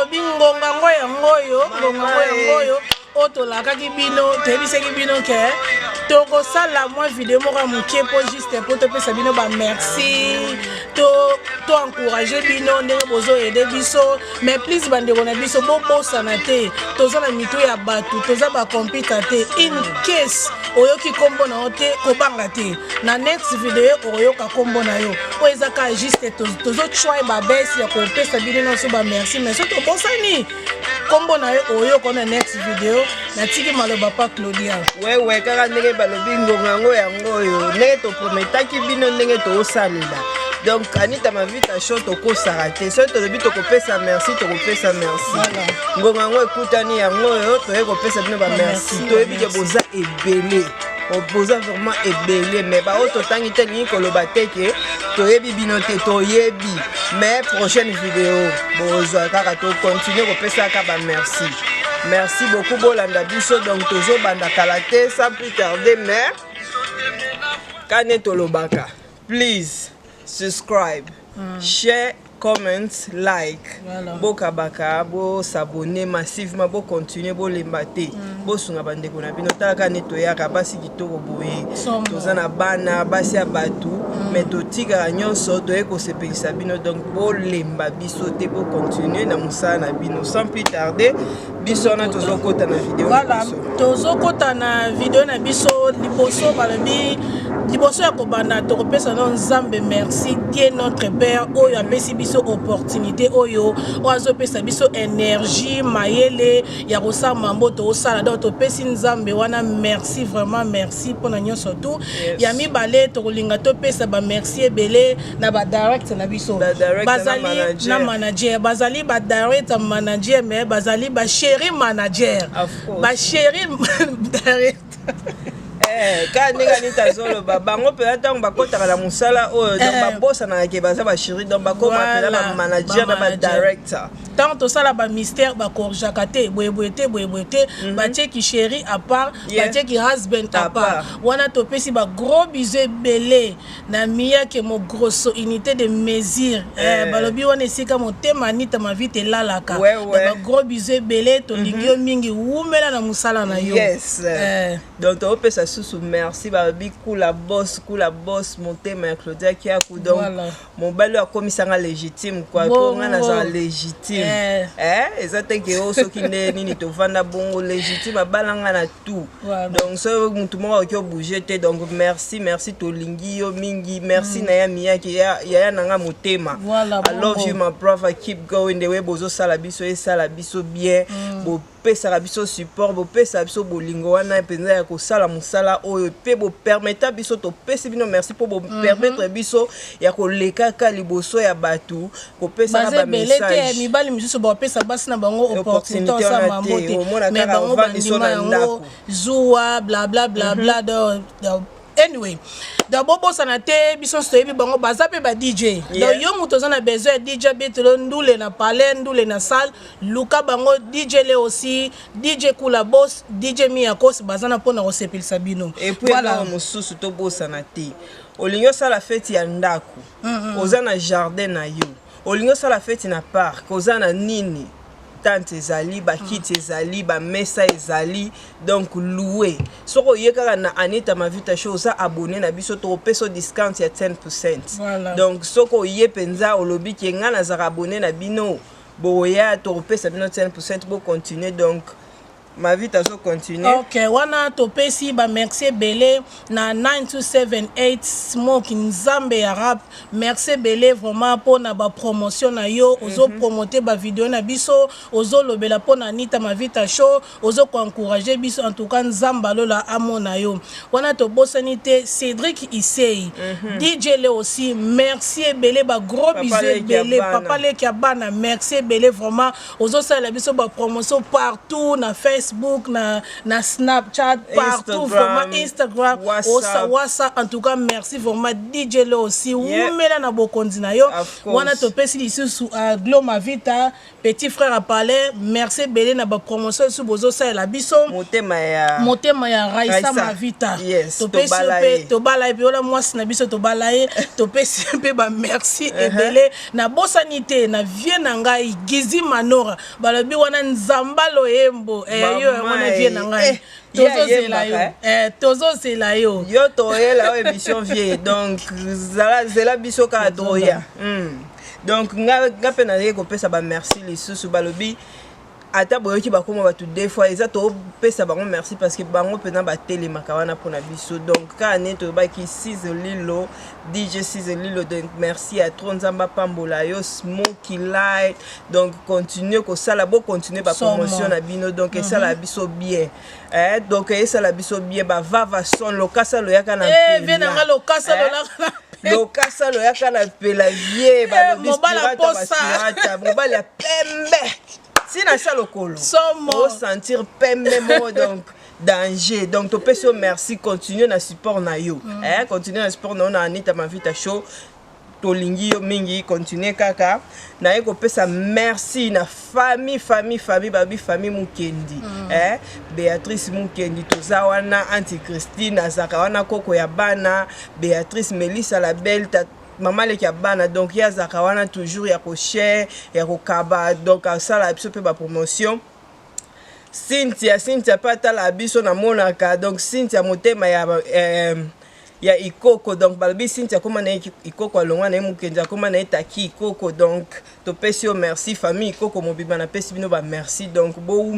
balobi ngonga ngo yango yo oto la kaki bino tebiseki bino ke toko sala moi vidéo moko moké po juste po to pesa bino ba merci to encourager bino ndenge bozo aider biso mais please bande kona biso bo bosana te toza na mito ya batu toza ba computer te in case oyoki kombo na ote kobanga te na next video oyoka kombo na yo po ezaka juste tozo try ba best ya ko pesa bino no so ba merci mais so to bosani kombo na yo oyoko na next video na tiki maloba pa Claudia ouais kaka ndenge balobi ngonga ngo yango yo ndenge to prometaki bino ndenge to osalila donc Anita Mavita show to ko sarate so to lobi to ko pesa merci ngonga ngo ekutani yango yo to ye ko pesa bino ba merci to yebi ke boza ebele opoza vraiment ebele mais ba auto tangi teli ko loba teke to yebi bino te to yebi mais prochaine vidéo boza kaka to continuer ko pesa ka ba merci beaucoup bolanda biso donc tozo banda kalate sans plus tarder mais kane to lobaka please subscribe share comment like boka baka bo s'abonner massivement bo continuer bo lembate bo sunga bandeko na bino taka neto yaka basi kitoko boye tozana bana basi ya batu mais to tika nyonso to eko sepelisa bino donc bo lemba biso te bo continuer na musala na bino sans plus tarder biso na tozo kota na vidéo voilà tozo kota na vidéo na biso liboso balobi liboso ya kobanda tokopesa no nzambe merci Dieu notre père oyo apesi biso opportunité oyo oazo pesa biso énergie mayele ya kosala mambo to osala donc topesi nzambe wana merci vraiment merci pona nyonso tout ya mibale tokolinga topesa ba merci ebele na ba direct na biso bazali na manager bazali ba direct manager mais bazali ba chéri manager ba chéri direct quand nega nita zolo bango pela tango bakotaka la musala oyo donc babosa na ke baza ba chéri donc bakoma pela ba manager na ba director tant to sala ba mystère ba korjaka te boyeboyete ba teki chéri à part ba teki husband à part wana to pesi ba gros bisous belé na mia ke mo grosso unité de mesure balobi wana esika motema Anita Mavita lalaka ba gros bisous belé to lingio mingi umela na musala na yo donc to pesa sous merci babi kula boss motema Claudia Kiakou donc mon balo a komisanga légitime quoi pour nga na légitime ezateke oso kinde nini to vanda bongo légitime balanga na tout donc so mutu moko ki bouger te donc merci to lingi yo mingi merci na ya miyaki ya nanga motema I love you my brother keep going the way bozo sala biso e sala biso bien bo pesa biso support bo pesa biso bolingo wana penza ya ko sala musala oyo pe bo permettre biso to pesa bino merci pour bo permettre biso ya ko lekaka liboso ya batu ko pesa ba message mibali misusu ba pesa basi na bango opportunité sa mambo te mais bango bandima yango zuwa bla bla bla bla anyway d'abord bosana te biso soyebi bango baza pe ba DJ donc yo muto zana besoin DJ betelo ndule na palais ndule na salle luka bango DJ le aussi DJ Kula Boss DJ Miyakos bazana pona osepelisa bino et puis voilà mususu to bosana te olingo sala fête ya ndaku ozana jardin na yo olingo sala fête na parc ozana nini tante ezali ba kit ezali ba mesa ezali donc louer soko yekaka na Anita Mavita show za abonné na biso to peso discount ya 10% donc soko yepenza olobi ke nga na za abonné na bino boya to pesa bino 10% bo continuer donc ma vie tazo continuer. OK, wana to pesi ba merci belé na 9278 Smoke Nzambe ya rap. Merci belé vraiment pour na ba promotion na yo, ozo promoter ba vidéo na biso, ozo lobela pour na Anita Mavita show, ozo ko encourager biso en tout cas Nzamba lola amona yo. Wana to bosanité Cédric Issei. DJ le aussi merci belé ba gros bisous belé papa le ki abana merci belé vraiment ozo sala biso ba promotion partout na Facebook Facebook, na Snapchat, partout, vraiment Instagram, WhatsApp. En tout cas, merci vraiment DJ Lo aussi. Oumela na bokondi na yo. Wana to pesi ici sous Gloma Vita, petit frère a parlé. Merci belé na ba promotion sous bozo sa la biso. Motema ya Raisa Mavita. To pesi pe to balaye pe ola mwasi na biso to balaye. To pesi pe ba merci et belé na bosanité na vie na ngai Gizi Manora. Balobi wana nzamba loyembo yo wana vie na ngai. Tozo c'est là yo. Yo toye la émission vie donc zela biso ka doya. Donc nga pena ko pesa ba merci les sous balobi ata boyoki bakoma batu deux fois eza to pesa bango merci parce que bango pena ba télé makawana pona biso donc ka neto ba ki 6 Lilo DJ 6 Lilo donc merci à Tronzamba Pambola yo Smoky Light donc continuer ko sala bo continuer ba promotion na bino donc et ça la biso bien donc et ça la biso bien ba va son lokasa lo yaka na vena nga lokasa lo la lokasa lo yaka na pela vie ba mobala posa mobala ya pembe. Si na ça le colo, on sentir pembe donc danger. Donc to peso merci continue na support na yo. Continue na support na Anita Mavita show. To lingi yo mingi continue kaka. Na eko pesa merci na famille babi famille Mukendi. Béatrice Mukendi toza wana Auntie Christine azaka wana koko ya bana Béatrice Melissa la belle maman le kabana donc ya zakawana toujours ya ko share ya ko kaba donc ça la biso pe ba promotion Cynthia pata la biso na monaka donc Cynthia motema ya ikoko donc balbi Cynthia comment na ikoko alongwa na Mukenza comment na etaki ikoko donc to pesio merci famille ikoko mobiba na pesi bino ba merci donc bo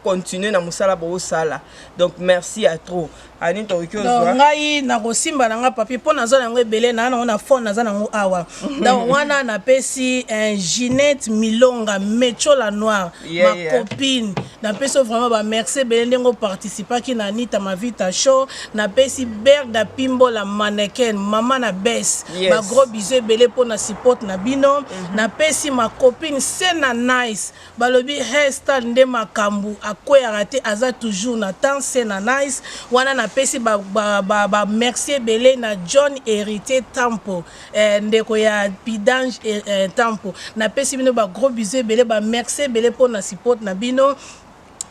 continuer na musala bo sala donc merci à trop ani to kyo zo ngai na kosimba na nga papi pona zo na ngo ebele na phone na za na ngo awa donc wana na pesi Ginette Milonga Mecho la Noire ma copine na pesi vraiment ba merci belé ndengo participer ki na Anita Mavita show na pesi Berda Pimbo la mannequin maman na bes ba gros bisous belé pona support na bino na pesi ma copine Sena Nice balobi hairstyle nde makambu akoya raté aza toujours na temps Sena Nice wana na pesi ba merci belé na John Héritier Tampo ndeko ya Pidange Tampo na pesi bino ba gros bisous belé ba merci belé pona support na bino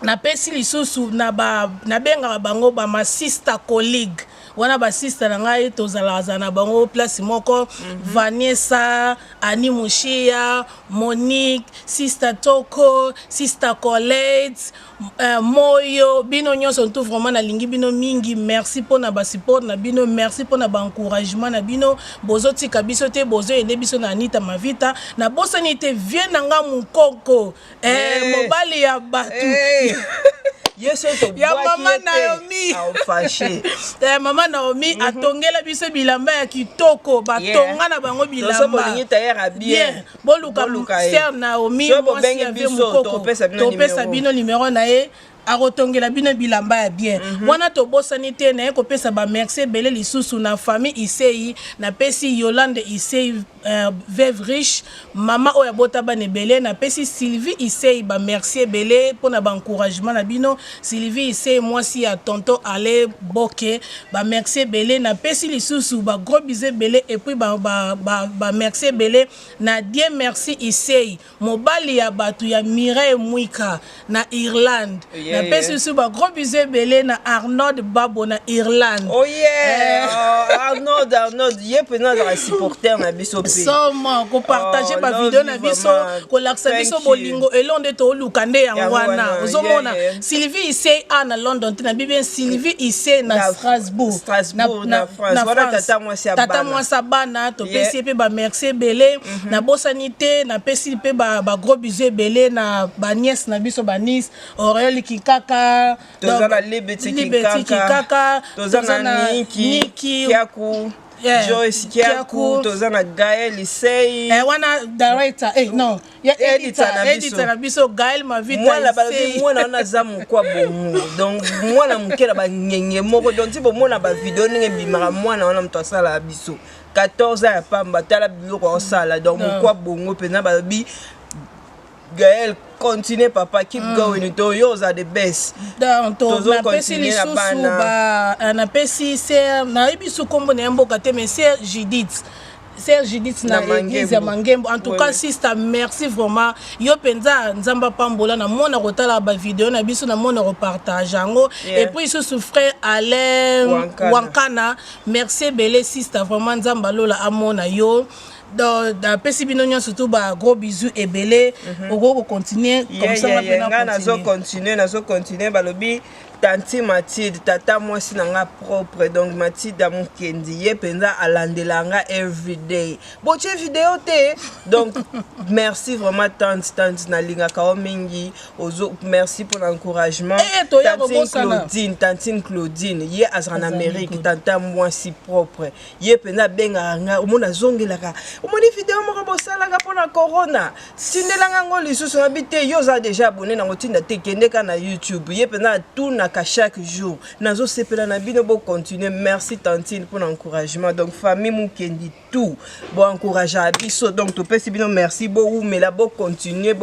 na pesi lisusu na benga bango ba ma sister colleague wana ba sister na ngai tozala na bango place moko Vanessa Ani Mushia Monique sister Toko sister Colette Moyo bino nyonso tout vraiment na lingi bino mingi merci pona ba support na bino merci pona ba encouragement na bino bozoti kabiso te bozo ende biso na Anita Mavita na bosani te vient nga mukoko mobali ya batu ya mama Naomi mama Naomi atongela biso bilamba ya kitoko batonga na bango bilamba bien boluka ser Naomi mwasi ya vie mukoko topesa bino numéro na ye arotongela bino bilamba ya bien wana to bosani te na ko pesa ba merci belé lisusu na famille Isei na pesi Yolande Isei veuve riche mama oya bota bane belé na pesi Sylvie Isei ba merci belé pona ba encouragement na bino Sylvie Isei mwasi ya tonton Ale Boke ba merci belé na pesi lisusu ba gros bisous belé et puis ba merci belé na Dieu merci Isei mobali ya batu ya Mireille Mwika na Irlande na pesi su ba gros bisous belé na Arnold Babo na Irlande Arnold yé pena za supporter na biso pe soma ko partager ba vidéo na biso ko laksa biso bolingo elonde to lukande ya wana ozomona Sylvie Isei na London na bibien Sylvie Isei na Strasbourg na France wala tata mwasa bana to pesi pe ba merci belé na bosanité na pesi pe ba gros bisous belé na ba nièce na biso ba niece Aurélie Kikaka tozana Liberty Kikaka tozana Niki Kiaku Joyce Kiaku tozana Gaël Isei wana director non ya editor na biso Gaël Mavita mwana balobi mwana na zamu kwa bomu donc mwana mukela ba ngenge moko donc ti bomona ba video ndenge bimaka mwana wana mto asala biso 14 ans ya pamba tala biloko osala donc kwa bongo pena balobi Gaël continue papa keep going to yours are the best donc na pesi lisusu na pesi ser na ibisu kombo na mboka te mais ser Judith na église ya Mangembo. En tout cas, sister, merci vraiment. Yo penza nzamba pambola na mona kotala ba vidéo na biso na mona repartage yango. Et puis ce frère Alain Wankana, merci belé sister vraiment nzamba lola amona yo. Dans pesi binonyo surtout ba gros bisous et belé. Oko continuer comme ça nazo continuer balobi Tanti Mathilde, tata moi si nanga propre donc Mathilde à mon kendi ye penza alandelanga everyday. Boche vidéo te donc merci vraiment tante na linga ka mingi ozo merci pour l'encouragement. Tantine Claudine ye azra en Amérique tata moi si propre ye penza benga nga omona zongelaka omoni vidéo moko bosalaka pona corona sindelanga ngo lisusu habité yo za déjà abonné na ngotinda te kende ka na YouTube ye penza tout na chaque jour nazo sepela na bino bo continuer merci tantine pour l'encouragement donc famille mukendi tout bon encourager biso donc to pesi bino merci bo ou mais la bo continuer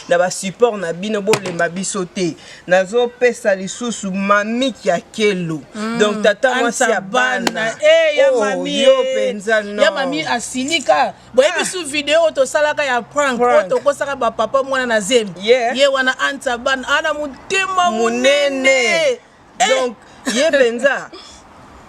na ba support na bino bo le mabiso te nazo pesa lisusu mami kia kelo donc tata moi si abana ya mami yo penza no ya mami asinika bo ebisu vidéo to salaka ya prank to ko saka ba papa mwana na zemi ye wana anta ban ana mutema munene donc ye penza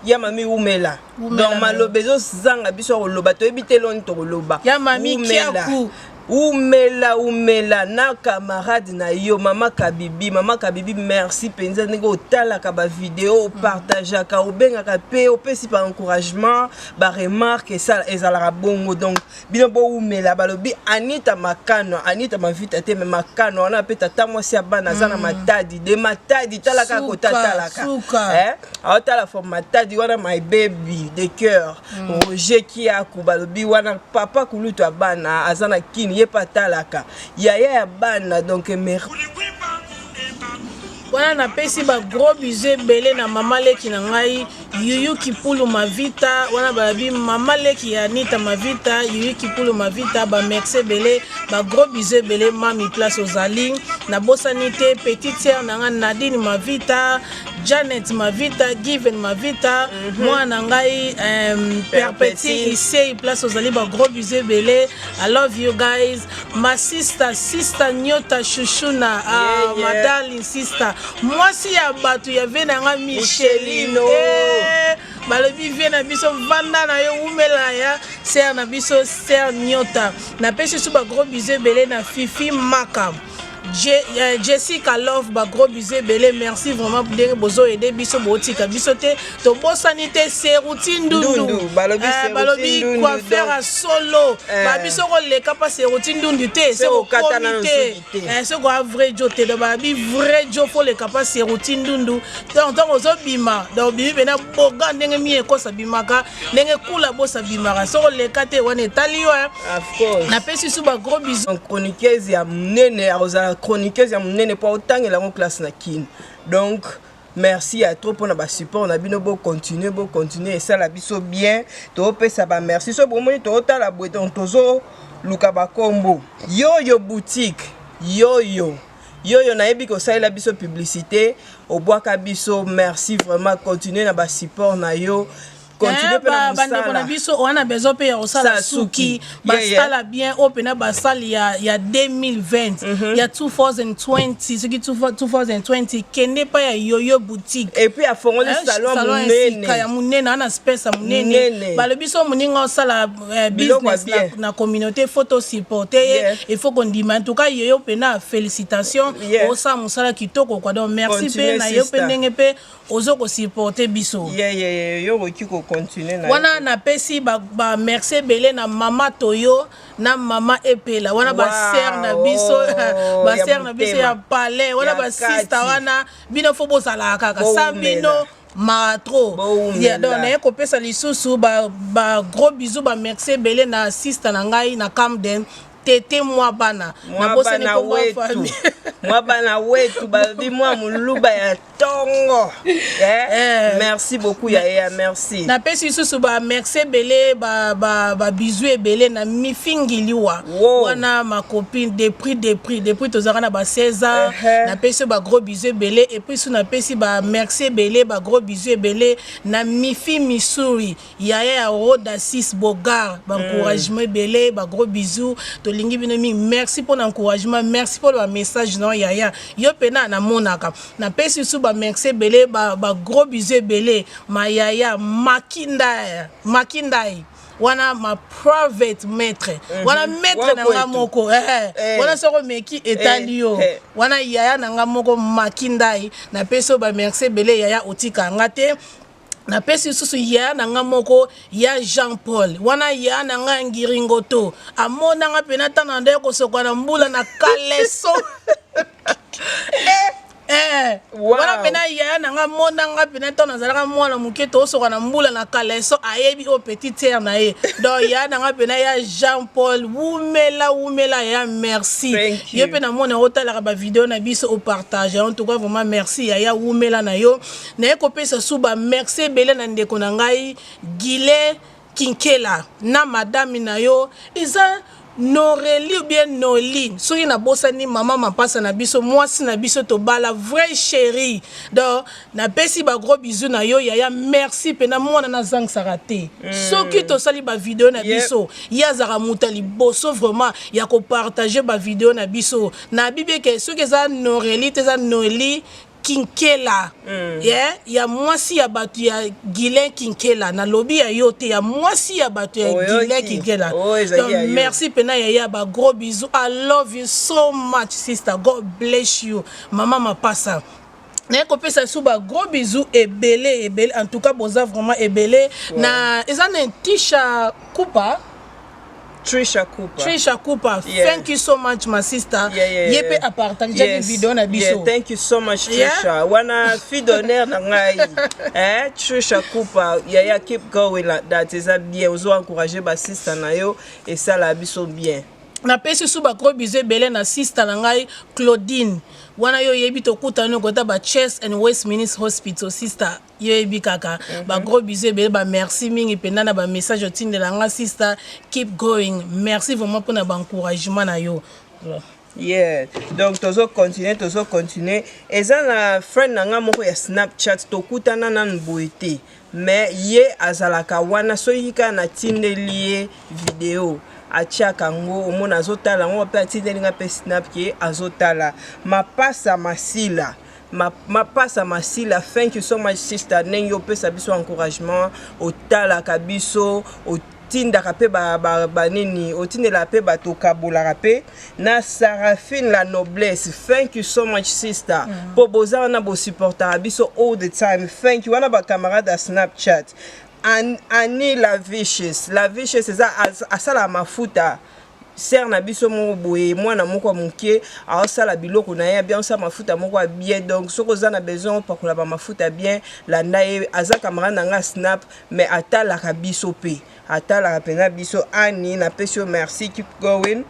ya mami umela donc malobezo zanga biso koloba to ebite loni to koloba ya mami kiaku umela na camarade na yo mama kabibi merci penza ndenge otalaka ba vidéo partageaka obengaka pe opesi pa encouragement ba remarque ça ezalaka bongo donc bino bo umela balobi Anita mavita te me makano wana pe tata moi si abana zana matadi de matadi talaka kota talaka aotala for matadi wana my baby de cœur Roger Kiaku balobi wana papa kulutu abana azana kini ye patalaka ya bana donc merci wana na pesi ba gros bisous belé na mama leki na ngai Yuyu Kipulu Mavita wana babi mama leki ya Anita Mavita Yuyu Kipulu Mavita ba merci belé ba gros bisous belé mami place aux alines na bosanité petite sœur na Nadine Mavita Janet Mavita Given Mavita moi na ngai perpétie ici place aux alines ba gros bisous belé I love you guys my sister Nyota Shushuna my darling sister moi si ya batu ya venanga Michelino balobi vie na biso vanda na yo umela ya ser na biso ser Nyota na pesi su ba gros bisous belé na Fifi Maka Jessica Love ba gros bisous belé merci vraiment pour des bozo aider biso botika biso te to bosanité c'est routine dundu balobi quoi faire à solo ba biso ko leka pa c'est routine dundu te c'est au comité c'est quoi vrai joté de ba bi vrai jo faut le capa c'est routine dundu donc ozo bima donc bibi bena boga ndenge mi ko sabimaka ndenge kula bo sabimaka so leka te wana etali of course na pesi su ba gros bisous chroniqueuse ya mnene aza chroniqueuse ya mnene pa otangela ngo classe na kin donc merci à trop pour na ba support na bino bo continuer et ça la biso bien to pesa ba merci so bomoni to tala boye donc tozo luka ba kombo yoyo boutique yoyo na yebi ko salela biso publicité au boaka biso merci vraiment continuer na ba support na yo continuer bande na biso on a besoin pe ya sala suki basala bien opena basali ya 2020 ya 2020 ce qui 2020 kende pa ya yoyo boutique et puis a fongoli salon munene ya munene ana space munene bale biso muninga sala business na communauté photo supporter il faut qu'on dise en tout cas yoyo pena félicitations au sa musala kitoko quoi donc merci pe na yo pendenge pe ozo ko supporter biso yo ko continuer na wana na pesi ba merci belé na mama Toyo na mama Epela wana ba sœur na biso ya palais wana ba sister wana bino fo bozala kaka sambino matro donc na ko pesa lisusu ba gros bisous ba merci belé na sister na ngai na Camden tete mwa bana na bosani kombo famille mwa bana wetu balobi mwa muluba ya tongo merci beaucoup Yaya merci na pesi susu ba merci ebele ba bizu ebele na mifingiliwa wana ma copine depuis tozaka na ba 16 ans na pesi ba gros bizu ebele et puis na pesi ba merci ebele ba gros bizu ebele na mifi Missouri Yaya ya Roda 6 Bogar ba encouragement ebele ba gros bisous to lingi bino mi merci pour l'encouragement merci pour le message non Yaya yo pena na monaka na pesi su ba merci ebele ba gros bisous ebele ma Yaya Makindai wana ma private maître wana maître na nga moko wana soko meki etalio wana Yaya na nga moko Makindai na peso ba merci ebele Yaya otika ngate na pesi susu ya na nga moko ya Jean Paul wana ya na nga ngiringoto amona nga pena tana nde ko sokwana mbula na kaleso wana pena ya na nga mona nga pena tana zalaka mwana muketo osokwana mbula na kaleso ayebi o petite sœur na ye donc ya na nga pena ya Jean Paul wumela ya merci ye pena mona otala ba vidéo na biso au partage en tout cas vraiment merci ya wumela na yo na ko pesa suba merci bele na ndeko na ngai Gile Kinkela na madame na yo isa Noreli ou bien Noline soki na bosani mama mapasa na biso mwasi na biso to bala vrai chéri donc na pesi ba gros bisous na yo Yaya merci pena mwana na zang sarate soki to sali ba vidéo na biso ya zara mutali boso vraiment ya ko partager ba vidéo na biso na bibe ke soki za Noreli te za Noli Kinkela ya mwasi ya batu ya Gile Kinkela na lobi ya yote ya mwasi ya batu ya Gile Kinkela donc merci pena Yaya ba gros bisous I love you so much sister God bless you mama mapasa na ko pesa suba gros bisous ebele en tout cas boza vraiment ebele na ezana Tisha Kupa Trisha Cooper. Thank you so much, my sister. Yepe a partager vidéo na biso. Thank you so much, Trisha. Wana fille d'honneur na ngai. Trisha Cooper. Yaya keep going like that. Eza bien. Ozo encourager ba sister na yo et ça la biso bien. Na pesi su ba gros bisous belé na sister na ngai Claudine. Wana yo yebi to kutano kota ba Chest and Westminster Hospital sister. Yo yebi kaka ba gros bisous belé ba merci mingi penda na ba message otinde la nga sister keep going. Merci vraiment pour na ba encouragement na yo. Donc tozo continuer eza na friend na nga moko ya Snapchat to kutana nan boité mais ye azalaka wana soyika na tindeli vidéo achiaka ngo omona azotala ngo pe atindeli nga pe snap ki azotala mapasa masila thank you so much sister nenyo pesa biso encouragement otala kabiso otindaka pe ba nini otindela pe batokabolaka pe na Sarafine la noblesse thank you so much sister po boza na bo supporter biso all the time thank you wana ba camarade à Snapchat Annie la vicious eza asala mafuta ser na biso moko boye mwana moko moke asala biloko na ye bien sa mafuta moko bien donc soko za na besoin pakola ba mafuta bien la ndaye aza camarade nga snap mais atala ka biso pe atala pena biso Annie na pesio merci keep going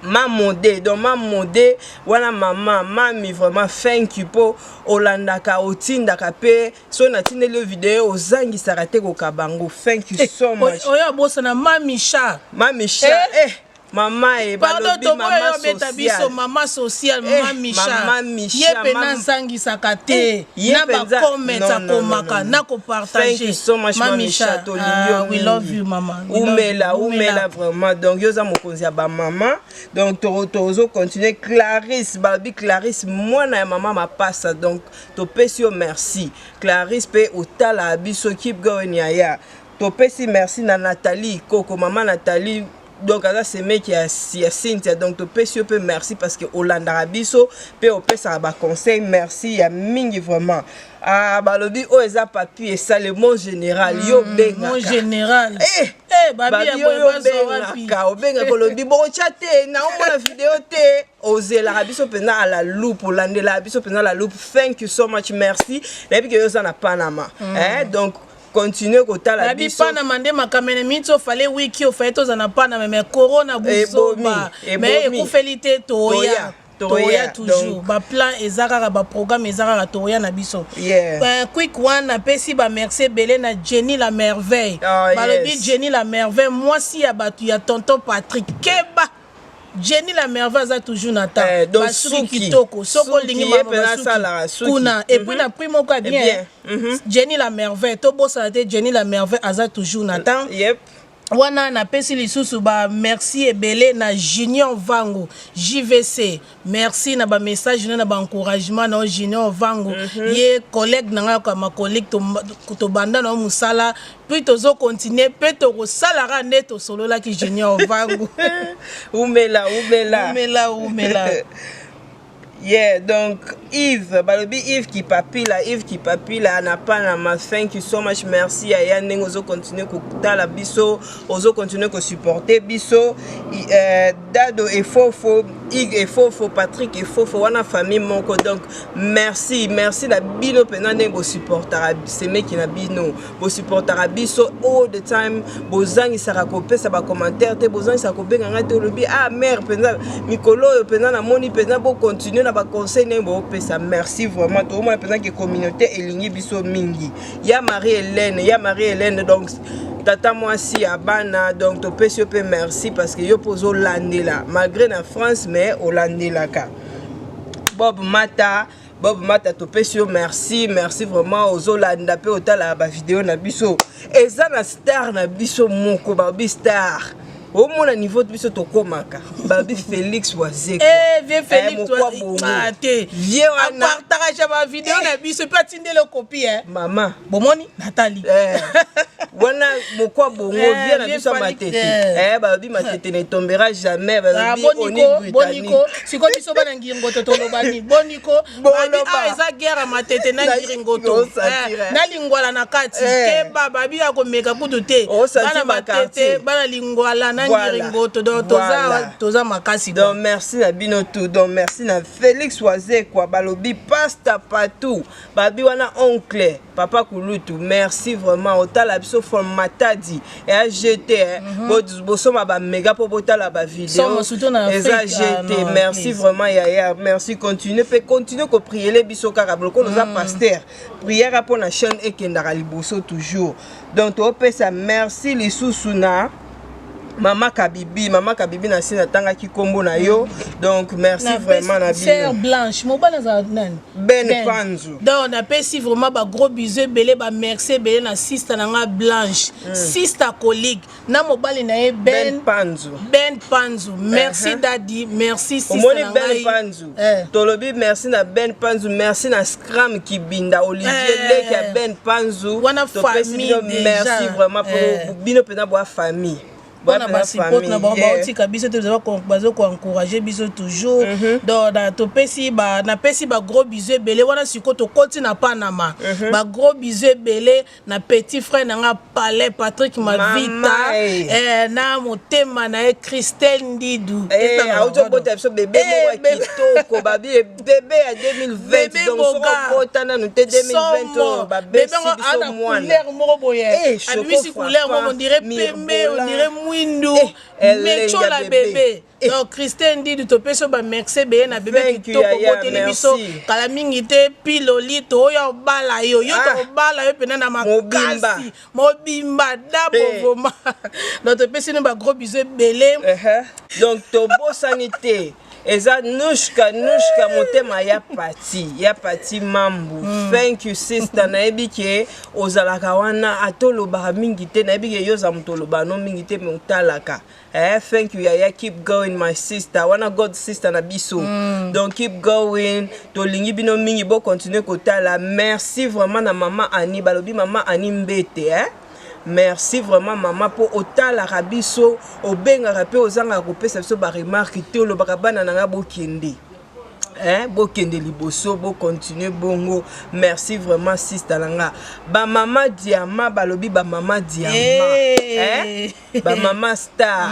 Mamode donc Mamode wana mami vraiment thank you po olandaka otindaka pe so na tindeli vidéo ozangi sarate ko kabango thank you so much oya bosa na mamisha Mama pardon mama social mama Micha ye pena zangi sakate na ba comment akomaka na ko partager mama Micha we love you mama umela vraiment donc yoza mokonzi ya ba mama donc tozo continuer Clarisse mwana ya mama mapasa donc to pesi yo merci Clarisse pe otala biso keep going Yaya to pesi merci na Nathalie Koko mama Nathalie donc là c'est mec qui a Cynthia donc to pesi peu merci parce que Hollanda Rabiso pe o pesa ba conseil merci ya mingi vraiment balobi o eza papier ça le mot général yo benga mot général babi ya benga o benga kolobi bo chatte na o mona vidéo te ozela Rabiso pena à la loupe Hollanda Rabiso pena la loupe thank you so much merci et puis que yo ça na Panama donc continuer kotala biso na mande makamene mitso fallait wiki au fait aux anapana mais corona buzoba mais ekufelite toya toujours ba plan ezaka ba programme ezaka toya na biso quick one na pesi ba merci belé na Jenny la merveille balobi Jenny la merveille moi si ya batu ya tonton Patrick Keba Jenny la merveille za toujours na temps basuki kitoko soko lingi mama kuna et puis la primo ko bien Jenny la merveille to bossa te Jenny la merveille aza toujours na temps wana na pesi lisusu ba merci ebele na Junior Vango JVC merci na ba message na ba encouragement na Junior Vango ye collègue na nga ma collègue to banda na musala puis tozo continuer pe to ko salara neto solo la ki Junior Vango umela Yeah, donc Yves, balobi Yves qui papila na panama. Thank you so much, merci aya ndenge ozo continuer kokutala biso, ozo continuer ko supporter biso. Dado et Fofo, Ig et Fofo, Patrick et Fofo, wana famille moko. Donc merci la bino pena ndenge bo supportera seme ki na bino, bo supportera biso all the time. Bozangi saka kopesa ba commentaire te, bozangi saka kobenga ngate olobi ah mère pena mikolo pena na moni pena bo continuer ba conseil nembo pesa merci vraiment tout le monde pendant que communauté elingi biso mingi ya Marie-Hélène donc tata moi si abana donc to pesi pe merci parce que yo pozo landela malgré na France mais au landela ka Bob Mata to pesi merci vraiment aux Holanda pe otala ba vidéo na biso eza na star na biso moko ba star au moins niveau de biso to komaka babi Félix Wazeko vieux Félix vieux wana partage ma vidéo na biso pas tinde le copie maman bomoni Nathalie wana mokwa bongo vieux na biso matete babi matete ne tombera jamais babi boniko siko biso bana ngiringo to lobani boniko babi eza guerre matete na ngiringo to na lingwala na kati ke babi ya komeka kudu te bana matete bana lingwala donc merci na bino tout donc merci na Félix Wazeko balobi pasta partout babi wana oncle papa Kulutu merci vraiment otala biso from Matadi et AGT bosoma ba méga po botala ba vidéo eza GT merci vraiment yaya merci continuer ko prier les biso kaka bloko nous a pasteur prière pour na chaîne ekendaka liboso toujours donc to pesa merci lisusuna Mama Kabibi na sina tanga ki kombo na yo donc merci vraiment na bino Sœur Blanche mobala za nan Ben Panzu donc na pesi vraiment ba gros bisous belé ba merci belé na sister na nga Blanche sister collègue na mobali na ye Ben Panzu merci daddy merci sister na nga Ben Panzu tolobi merci na Ben Panzu merci na Scram Kibinda Olivier Leke ya Ben Panzu wana famille merci vraiment pour bino pena boa famille Bona ba support na ba otika biso te bazo ko encourager biso toujours donc na to pesi ba na pesi ba gros bisous belé wana siko to koti na Panama ba gros bisous belé na petit frère na nga Palais Patrick Mavita na motema na Christelle Ndidou auto bota biso bébé mo kitoko ba bébé à 2020 donc so bota na nous 2020 ba bébé so mwana couleur moko boye abisi couleur moko on dirait pembe on dirait Window, Mecho la bébé. Donc Christine dit de te peso ba merci be na bébé qui to ko télévision kala mingi te piloli to yo bala yo to bala yo pena na makasi mobimba dabo vraiment. Donc te peso ba gros bisous belé. Donc to bo sanité eza nushka motema ya pati mambu thank you sister na ebike ozalaka wana atoloba mingi te na ebike yoza mutoloba no mingi te mutalaka thank you yaya keep going my sister wana god sister na biso donc keep going to lingi bino mingi bo continuer kotala merci vraiment na mama Ani balobi mama Ani mbete merci vraiment maman pour otala rabiso obenga rapé ozanga kopesa biso ba remarque te lo bakabana nanga bokende bokende liboso bo continuer bongo merci vraiment sister langa ba mama Diama balobi ba mama Diama ba mama Star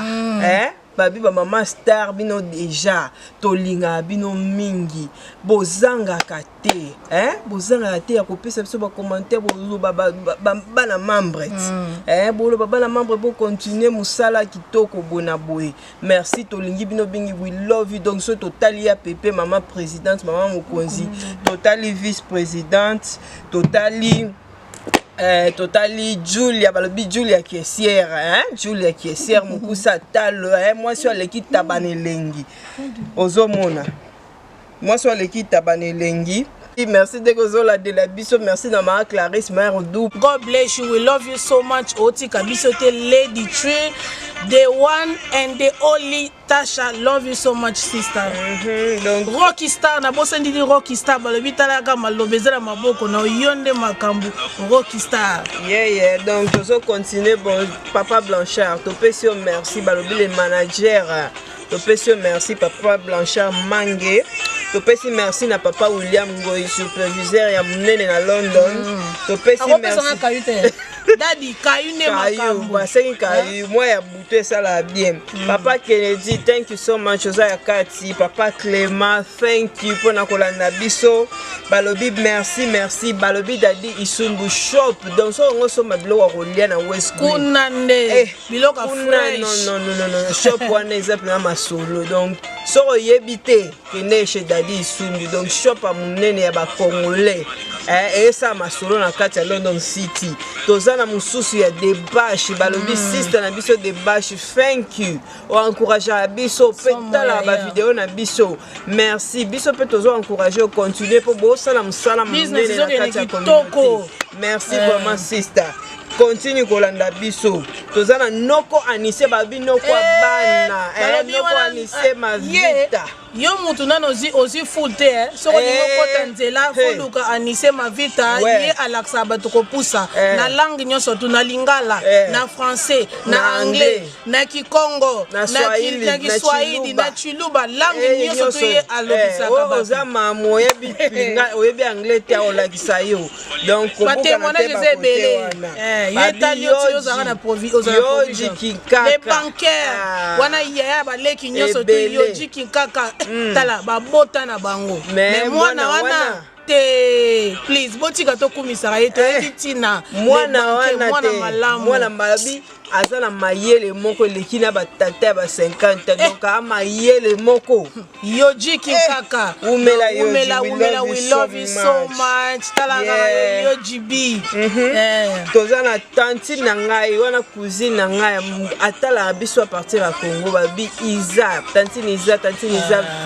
babi ba mama star bino déjà tolinga bino mingi bozanga kate bozanga kate ya kopesa biso ba commentaire bolo bana membre bolo bana membre bo continuer musala kitoko bona boye merci tolingi bino bingi we love you donc so totali ya pepe mama présidente mama mokonzi totali vice présidente totali Julia balobi Julia caissière Julia caissière mukusa talo moi sur l'équipe tabane lengi ozomona moi sur l'équipe tabane lengi. Merci de Gozola de la biso, merci de ma Clarisse Mère Dou. God bless you, we love you so much. Oti Kabisote Lady Tree, the one and the only Tasha, love you so much sister. Donc Rocky Star na bosa ndidi Rocky Star balobi talaga malobezela maboko na yonde makambu Rocky Star. Yeah donc tozo continuer bon Papa Blanchard, topesio merci balobi les managers. Topesio merci Papa Blanchard Mange. Topesi merci na Papa William Ngoy superviseur ya munene na London. Topesi merci. Daddy kayune makambu. Basengi kayu moi ya butu ça la bien. Papa Kennedy thank you so much Oza Kati. Papa Clément thank you pour na kolanda biso. Balobi merci balobi Daddy Isumbu shop donc so ngoso mabilo wa kolia na West Kunande biloka fresh. Non shop one exemple na masolo donc so yebite kene chez Daddy Isumbu donc shop a munene ya ba congolais et ça masolo na kati ya London City. Tozana mususu ya debashi balobi sister na biso debashi thank you o encourager biso petala ba vidéo na biso merci biso pe tozo encourager o continuer pour bosala musala munene na kati ya communauté. Merci vraiment sister. Continue kolanda biso. Tozana noko anise babi noko bana. Noko anise mavita. Yo mutu nano ozi full te soko niko tanzela fuluka anise mavita ye alaksa bato kopusa na langue nyoso tu na lingala na français na anglais na kikongo na kiswahili na chuluba langue nyoso tu ye alobisa ka oza mamo oyebi anglais te olakisa yo donc batémoignage ezebele ye tali yo zaka na province les bancaires wana ya baleki nyoso tu yo jiki kaka tala babota na bango mais mwana wana te please botika to kumisaka yeto etina mwana wana te mwana malabi azana mayele moko lekina batata ba 50 donc amayele moko yojiki kaka umela we love you so much talanga yo jibi tozana tanti na ngai wana cousine na ngai atala biso a partir ya Congo babi Iza tanti Iza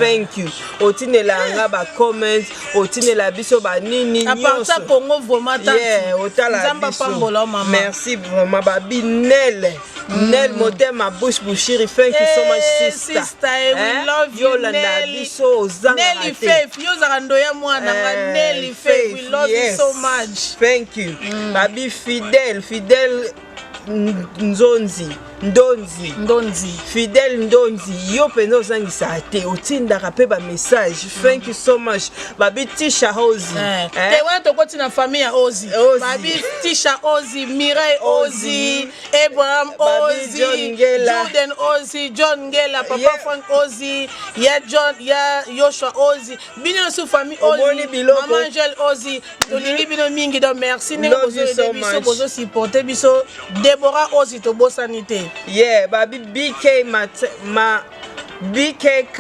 thank you otinela nga ba comment otinela biso ba nini a partir Congo vraiment tanti otala biso merci vraiment babi Nel moteur ma bouche bouchiri thank you so much sister we love you Nelly Nelly Faith yo zarando ya mwana Nelly Faith we love you so much thank you babi fidèle Ndonzi Fidèle Ndonzi yo peno zangisa te otindaka pe ba message thank you so much babi Tisha Ozi te wana tokoti na famille ya Ozi babi Tisha Ozi Mireille Ozi Abraham Ozi Jordan Ozi John Ngela Papa Frank Ozi ya John ya Joshua Ozi bino su famille Ozi Maman Angel Ozi tolingi bino mingi donc merci ne bozo supporter biso Deborah Ozi to bosanité. Yeah, baby BK BK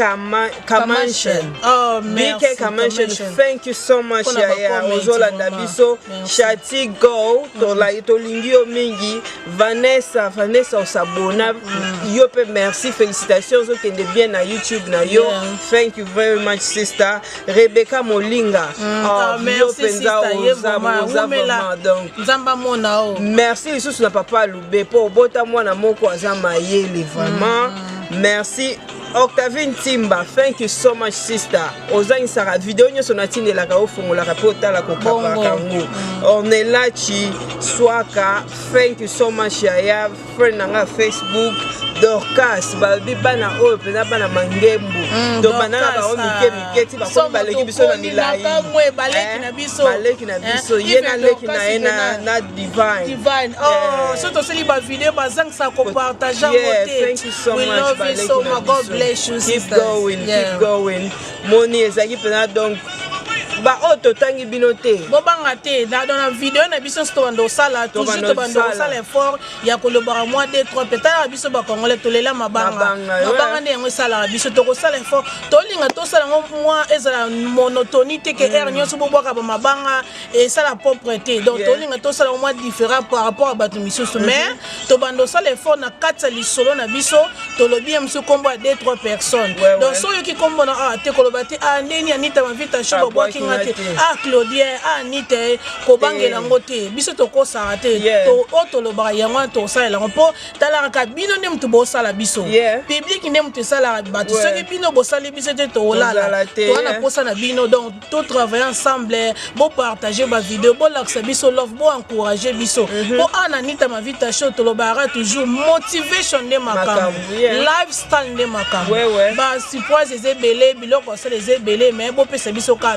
Kamanchen. Oh, BK Kamanchen, thank you so much. Ozola Dabiso, Shati Go, Tolingio Mingi, Vanessa Osabona, Yope, merci, félicitations, vous êtes bien na YouTube na yo. Thank you very much, sister. Rebecca Molinga. Merci, sister. Merci, Jésus n'a pas loubé. Pour bota moi na moko azama yeli vraiment. Merci. Octavine Timba, thank you so much sister. Ozani sara video nyo sonatine la ka ofungola ka pota la ko kapa kango. Ornelachi Swaka, thank you so much Yaya, friend nanga Facebook, Dorcas, babi bana oyo pena bana mangembu, to banana ba o mike ti ba ko baleki biso na milai. Baleki na biso, yena leki na ena na divine. Oh, so to seli ba video ba zang sa ko partager moté. Thank you so we much. Love you so much. God bless you. Keep going. Moni ezaki pena donc ba auto tangi binote bobanga te na dans la vidéo na biso sto bando sala toujours to bando sala effort ya kolobara moi 2 3 peut-être biso ba congolais tolela mabanga ne sala biso to ko sala effort to linga to sala moi ezala monotonité que er nyonso bobwaka ba mabanga et sala propreté donc to linga to sala moi différent par rapport à batu misusu mais to bando sala effort na katsa lisolo na biso to lobi mso kombo 2 3 personnes donc so yo ki kombo na te kolobati ndeni anita mavita show bobwaki Claudien Anite ko bangela ngote biso to ko sara te to otolo ba yango to sala mpo tala ka bino nem to bo sala biso public nem to sala batu ce que bino bo sala biso te to lala to na posa na bino donc to travailler ensemble bo partager ba vidéo bo laksa biso love bo encourager biso po Anita Mavita show to lo bara toujours motivation de makam lifestyle de makam ba surprise ezebele biloko sala ezebele mais bo pesa biso ka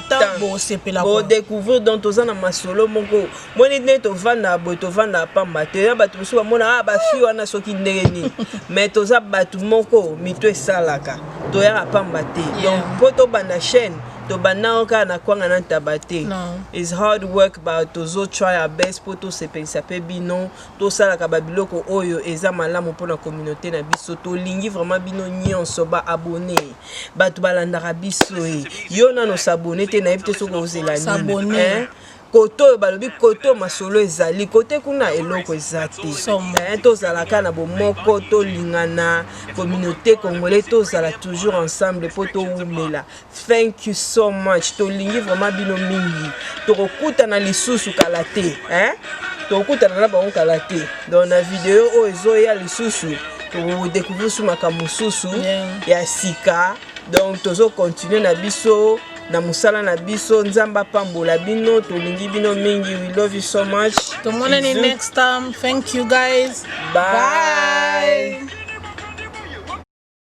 Bo découvrir dans tozana masolo moko moni ne to vanda bo to vanda pamba te ya batu so mona ba fi wana soki ndeni mais toza batu moko mito esalaka to ya pamba te donc poto banda chaîne to banaka na kwanga na tabate is hard work but tozo try our best poto se pensa pe bino to sala ka babiloko oyo eza malamu pona communauté na biso to lingi vraiment bino nyonso ba abonné batu balandaka biso yo na no s'abonner te na evite soko ozela nini koto balobi koto masolo ezali kote kuna eloko ezate tozalaka na bomoko tolingana communauté congolais tozala toujours ensemble po towumela. Thank you so much tolingi vraiment bino mingi tokokutana lisusu kala te tokokutana na bango kala te dans na vidéo oyo ezoya lisusu todécouvrir su makambo susu ya sika donc tozo continuer na biso na musala na biso nzamba pambola bino tolingi bino mingi. We love you so much. Tomorrow next time. Thank you guys. Bye.